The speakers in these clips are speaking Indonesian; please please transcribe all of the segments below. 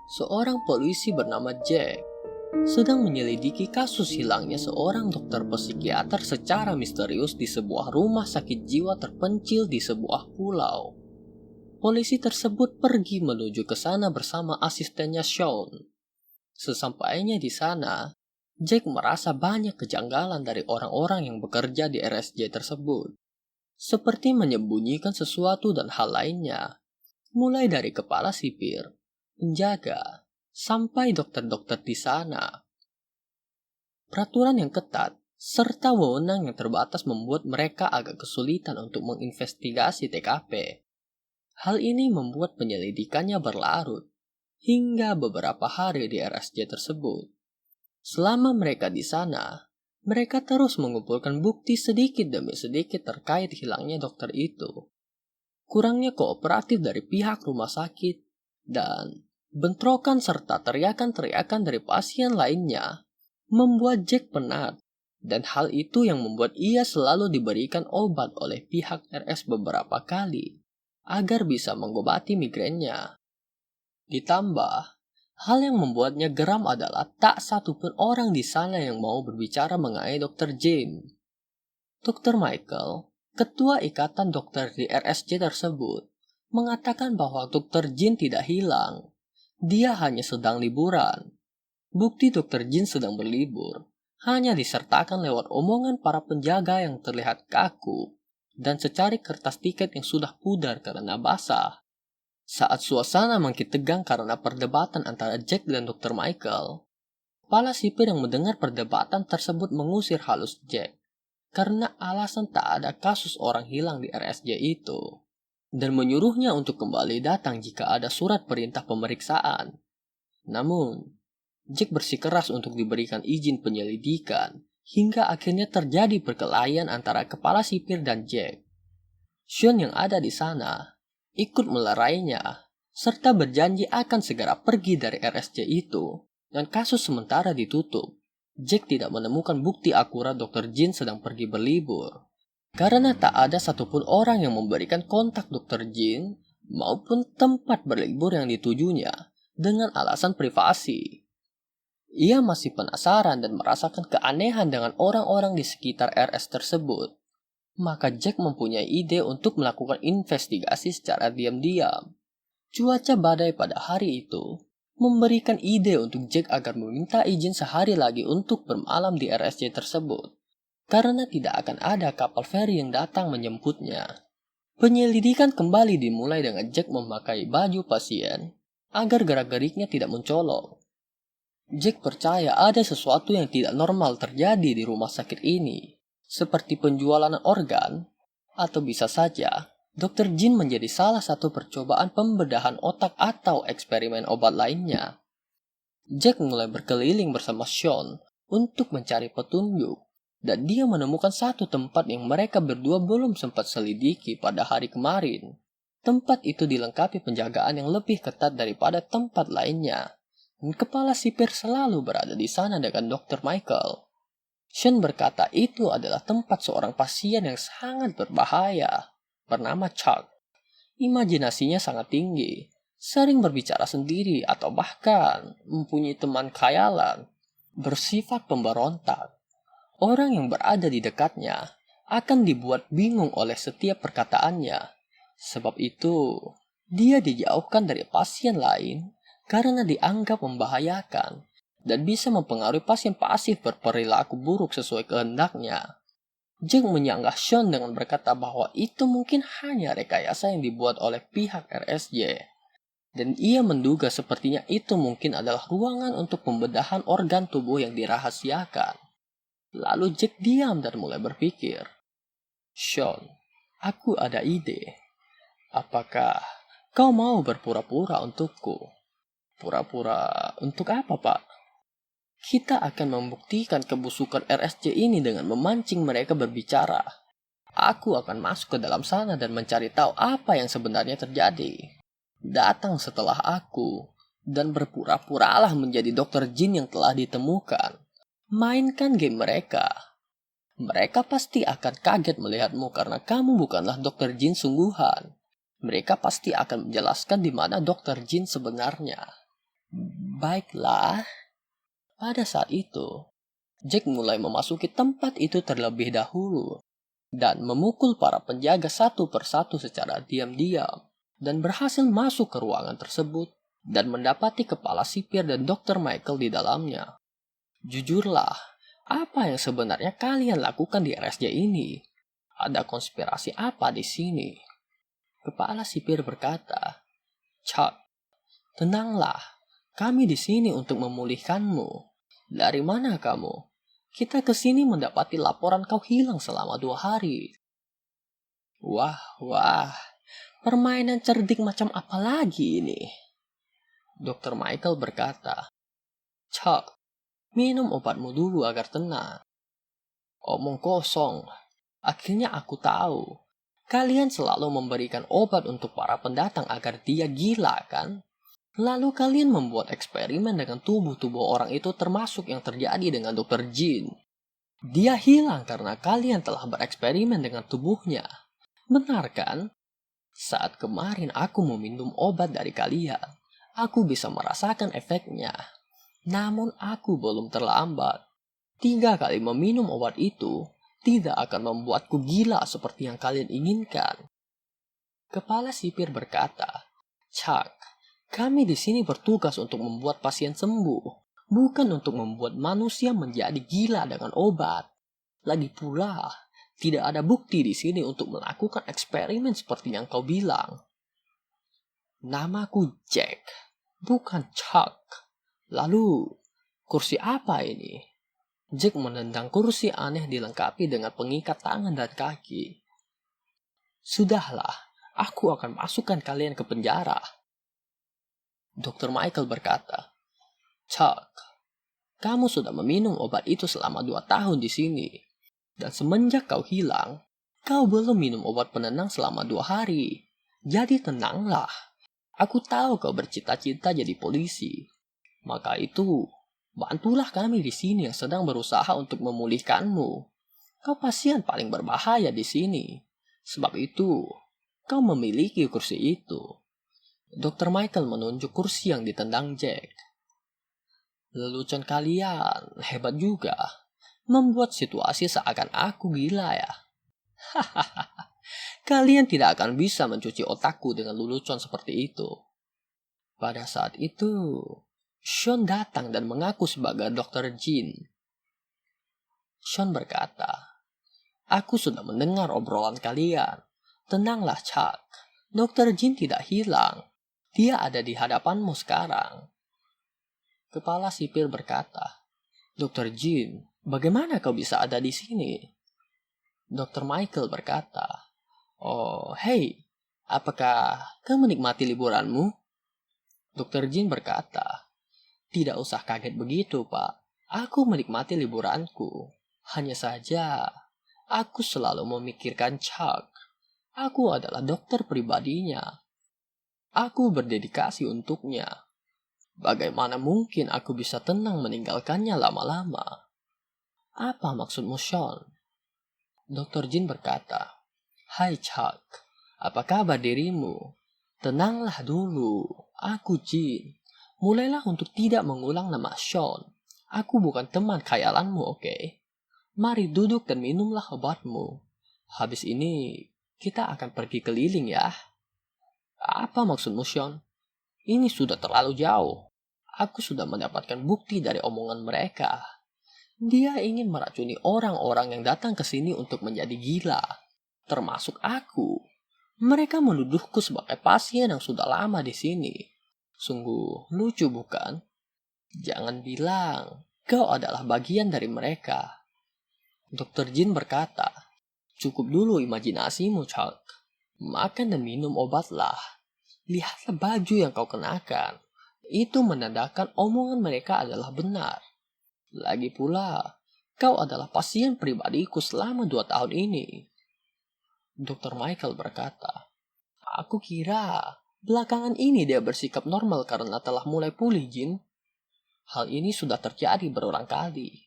Seorang polisi bernama Jack sedang menyelidiki kasus hilangnya seorang dokter psikiater secara misterius di sebuah rumah sakit jiwa terpencil di sebuah pulau. Polisi tersebut pergi menuju ke sana bersama asistennya Sean. Sesampainya di sana, Jack merasa banyak kejanggalan dari orang-orang yang bekerja di RSJ tersebut, seperti menyembunyikan sesuatu dan hal lainnya, mulai dari kepala sipir, penjaga, sampai dokter-dokter di sana. Peraturan yang ketat serta wewenang yang terbatas membuat mereka agak kesulitan untuk menginvestigasi TKP. Hal ini membuat penyelidikannya berlarut hingga beberapa hari di RSJ tersebut. Selama mereka di sana, mereka terus mengumpulkan bukti sedikit demi sedikit terkait hilangnya dokter itu. Kurangnya kooperatif dari pihak rumah sakit dan bentrokan serta teriakan-teriakan dari pasien lainnya membuat Jack penat, dan hal itu yang membuat ia selalu diberikan obat oleh pihak RS beberapa kali agar bisa mengobati migrainnya. Ditambah, hal yang membuatnya geram adalah tak satupun orang di sana yang mau berbicara mengenai Dr. Jin. Dr. Michael, ketua ikatan dokter di RSJ tersebut, mengatakan bahwa Dr. Jin tidak hilang. Dia hanya sedang liburan. Bukti Dr. Jin sedang berlibur hanya disertakan lewat omongan para penjaga yang terlihat kaku dan secarik kertas tiket yang sudah pudar karena basah. Saat suasana makin tegang karena perdebatan antara Jack dan Dr. Michael, kepala sipir yang mendengar perdebatan tersebut mengusir halus Jack karena alasan tak ada kasus orang hilang di RSJ itu, dan menyuruhnya untuk kembali datang jika ada surat perintah pemeriksaan. Namun, Jack bersikeras untuk diberikan izin penyelidikan hingga akhirnya terjadi perkelahian antara kepala sipir dan Jack. Sean yang ada di sana ikut melerainya serta berjanji akan segera pergi dari RSJ itu dan kasus sementara ditutup. Jack tidak menemukan bukti akurat Dr. Jin sedang pergi berlibur karena tak ada satupun orang yang memberikan kontak Dr. Jin maupun tempat berlibur yang ditujunya dengan alasan privasi. Ia masih penasaran dan merasakan keanehan dengan orang-orang di sekitar RS tersebut. Maka Jack mempunyai ide untuk melakukan investigasi secara diam-diam. Cuaca badai pada hari itu memberikan ide untuk Jack agar meminta izin sehari lagi untuk bermalam di RSJ tersebut, karena tidak akan ada kapal feri yang datang menjemputnya. Penyelidikan kembali dimulai dengan Jack memakai baju pasien agar gerak-geriknya tidak mencolok. Jack percaya ada sesuatu yang tidak normal terjadi di rumah sakit ini, seperti penjualan organ, atau bisa saja Dr. Jin menjadi salah satu percobaan pembedahan otak atau eksperimen obat lainnya. Jack mulai berkeliling bersama Sean untuk mencari petunjuk, dan dia menemukan satu tempat yang mereka berdua belum sempat selidiki pada hari kemarin. Tempat itu dilengkapi penjagaan yang lebih ketat daripada tempat lainnya. Dan kepala sipir selalu berada di sana dengan Dr. Michael. Sean berkata itu adalah tempat seorang pasien yang sangat berbahaya, bernama Chuck. Imajinasinya sangat tinggi, sering berbicara sendiri atau bahkan mempunyai teman khayalan, bersifat pemberontak. Orang yang berada di dekatnya akan dibuat bingung oleh setiap perkataannya. Sebab itu, dia dijauhkan dari pasien lain karena dianggap membahayakan dan bisa mempengaruhi pasien pasif berperilaku buruk sesuai kehendaknya. Jack menyanggah Sean dengan berkata bahwa itu mungkin hanya rekayasa yang dibuat oleh pihak RSJ. Dan ia menduga sepertinya itu mungkin adalah ruangan untuk pembedahan organ tubuh yang dirahasiakan. Lalu Jack diam dan mulai berpikir. Sean, aku ada ide. Apakah kau mau berpura-pura untukku? Pura-pura untuk apa, Pak? Kita akan membuktikan kebusukan RSJ ini dengan memancing mereka berbicara. Aku akan masuk ke dalam sana dan mencari tahu apa yang sebenarnya terjadi. Datang setelah aku dan berpura-puralah menjadi Dr. Jin yang telah ditemukan. Mainkan game mereka. Mereka pasti akan kaget melihatmu karena kamu bukanlah Dr. Jin sungguhan. Mereka pasti akan menjelaskan di mana Dr. Jin sebenarnya. Baiklah, pada saat itu, Jack mulai memasuki tempat itu terlebih dahulu dan memukul para penjaga satu persatu secara diam-diam dan berhasil masuk ke ruangan tersebut dan mendapati kepala sipir dan Dr. Michael di dalamnya. Jujurlah, apa yang sebenarnya kalian lakukan di RSJ ini? Ada konspirasi apa di sini? Kepala sipir berkata, Chuck, tenanglah, kami di sini untuk memulihkanmu. Dari mana kamu? Kita ke sini mendapati laporan kau hilang selama 2 hari. Wah, permainan cerdik macam apa lagi ini? Dr. Michael berkata, Chuck, minum obatmu dulu agar tenang. Omong kosong. Akhirnya aku tahu. Kalian selalu memberikan obat untuk para pendatang agar dia gila, kan? Lalu kalian membuat eksperimen dengan tubuh-tubuh orang itu termasuk yang terjadi dengan Dr. Jean. Dia hilang karena kalian telah bereksperimen dengan tubuhnya. Benar kan? Saat kemarin aku meminum obat dari kalian, aku bisa merasakan efeknya. Namun aku belum terlambat. 3 kali meminum obat itu tidak akan membuatku gila seperti yang kalian inginkan. Kepala sipir berkata, Chuck, kami di sini bertugas untuk membuat pasien sembuh, bukan untuk membuat manusia menjadi gila dengan obat. Lagi pula, tidak ada bukti di sini untuk melakukan eksperimen seperti yang kau bilang. Namaku Jack, bukan Chuck. Lalu, kursi apa ini? Jack menendang kursi aneh dilengkapi dengan pengikat tangan dan kaki. Sudahlah, aku akan masukkan kalian ke penjara. Dr. Michael berkata, Chuck, kamu sudah meminum obat itu selama 2 tahun di sini. Dan semenjak kau hilang, kau belum minum obat penenang selama 2 hari. Jadi tenanglah. Aku tahu kau bercita-cita jadi polisi. Maka itu, bantulah kami di sini yang sedang berusaha untuk memulihkanmu. Kau pasien paling berbahaya di sini. Sebab itu, kau memiliki kursi itu. Dr. Michael menunjuk kursi yang ditendang Jack. Lelucon kalian hebat juga. Membuat situasi seakan aku gila ya. Hahaha. Kalian tidak akan bisa mencuci otakku dengan lelucon seperti itu. Pada saat itu, Sean datang dan mengaku sebagai Dr. Jean. Sean berkata, aku sudah mendengar obrolan kalian. Tenanglah, Chuck. Dr. Jean tidak hilang. Dia ada di hadapanmu sekarang. Kepala sipir berkata, Dr. Jean, bagaimana kau bisa ada di sini? Dr. Michael berkata, oh, hei, apakah kau menikmati liburanmu? Dr. Jean berkata, tidak usah kaget begitu, Pak. Aku menikmati liburanku. Hanya saja, aku selalu memikirkan Chuck. Aku adalah dokter pribadinya. Aku berdedikasi untuknya. Bagaimana mungkin aku bisa tenang meninggalkannya lama-lama? Apa maksudmu, Sean? Dr. Jean berkata, hai Chuck, apa kabar dirimu? Tenanglah dulu, aku Jean. Mulailah untuk tidak mengulang nama Sean. Aku bukan teman khayalanmu, oke? Mari duduk dan minumlah obatmu. Habis ini, kita akan pergi keliling ya. Apa maksudmu, Sean? Ini sudah terlalu jauh. Aku sudah mendapatkan bukti dari omongan mereka. Dia ingin meracuni orang-orang yang datang ke sini untuk menjadi gila. Termasuk aku. Mereka menuduhku sebagai pasien yang sudah lama di sini. Sungguh lucu bukan? Jangan bilang kau adalah bagian dari mereka. Dr. Jean berkata, cukup dulu imajinasimu, Chuck. Makan dan minum obatlah. Lihatlah baju yang kau kenakan. Itu menandakan omongan mereka adalah benar. Lagi pula, kau adalah pasien pribadiku selama 2 tahun ini. Dr. Michael berkata, aku kira belakangan ini dia bersikap normal karena telah mulai pulih, Jin. Hal ini sudah terjadi berulang kali.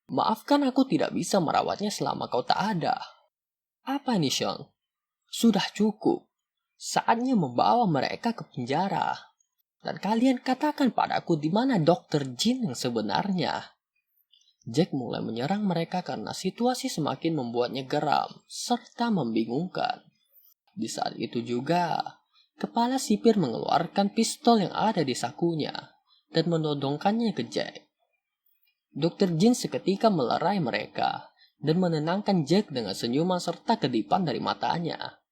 Maafkan aku tidak bisa merawatnya selama kau tak ada. Apa ini, Sean? Sudah cukup. Saatnya membawa mereka ke penjara. Dan kalian katakan padaku di mana Dr. Jin yang sebenarnya. Jack mulai menyerang mereka karena situasi semakin membuatnya geram serta membingungkan. Di saat itu juga, kepala sipir mengeluarkan pistol yang ada di sakunya dan menodongkannya ke Jack. Dr. Jin seketika melerai mereka dan menenangkan Jack dengan senyuman serta kedipan dari matanya.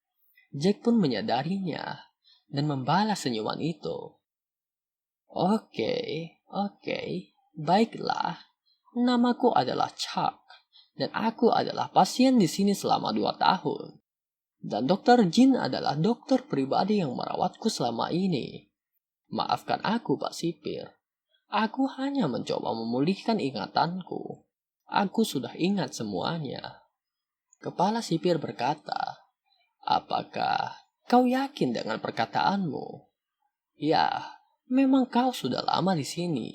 Jack pun menyadarinya dan membalas senyuman itu. Oke, baiklah. Namaku adalah Chuck dan aku adalah pasien di sini selama 2 tahun. Dan Dr. Jin adalah dokter pribadi yang merawatku selama ini. Maafkan aku, Pak Sipir. Aku hanya mencoba memulihkan ingatanku. Aku sudah ingat semuanya. Kepala sipir berkata, apakah kau yakin dengan perkataanmu? Ya, memang kau sudah lama di sini.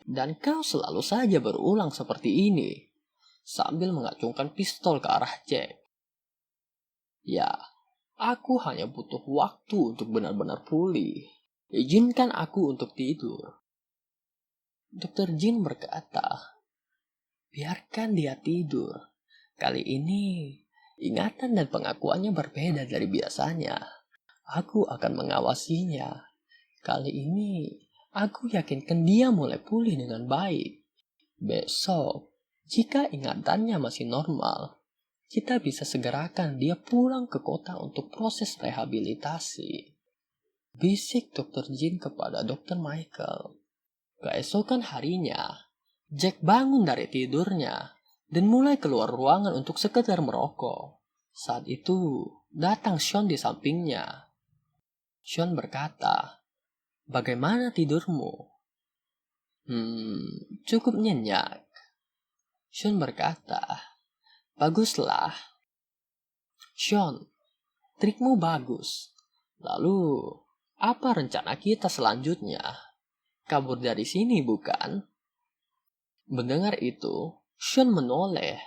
Dan kau selalu saja berulang seperti ini. Sambil mengacungkan pistol ke arah Jack. Ya, aku hanya butuh waktu untuk benar-benar pulih. Izinkan aku untuk tidur. Dr. Jin berkata, biarkan dia tidur. Kali ini, ingatan dan pengakuannya berbeda dari biasanya. Aku akan mengawasinya. Kali ini, aku yakinkan dia mulai pulih dengan baik. Besok, jika ingatannya masih normal, kita bisa segerakan dia pulang ke kota untuk proses rehabilitasi. Bisik Dr. Jin kepada Dr. Michael. Keesokan harinya, Jack bangun dari tidurnya dan mulai keluar ruangan untuk sekedar merokok. Saat itu, datang Sean di sampingnya. Sean berkata, bagaimana tidurmu? Cukup nyenyak. Sean berkata, baguslah. Sean, trikmu bagus. Lalu, apa rencana kita selanjutnya? Kabur dari sini, bukan? Mendengar itu, Sean menoleh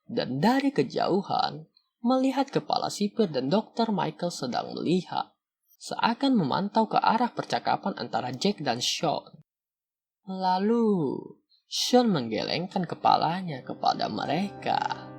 dan dari kejauhan melihat kepala sipir dan Dr. Michael sedang melihat, seakan memantau ke arah percakapan antara Jack dan Sean. Lalu, Sean menggelengkan kepalanya kepada mereka.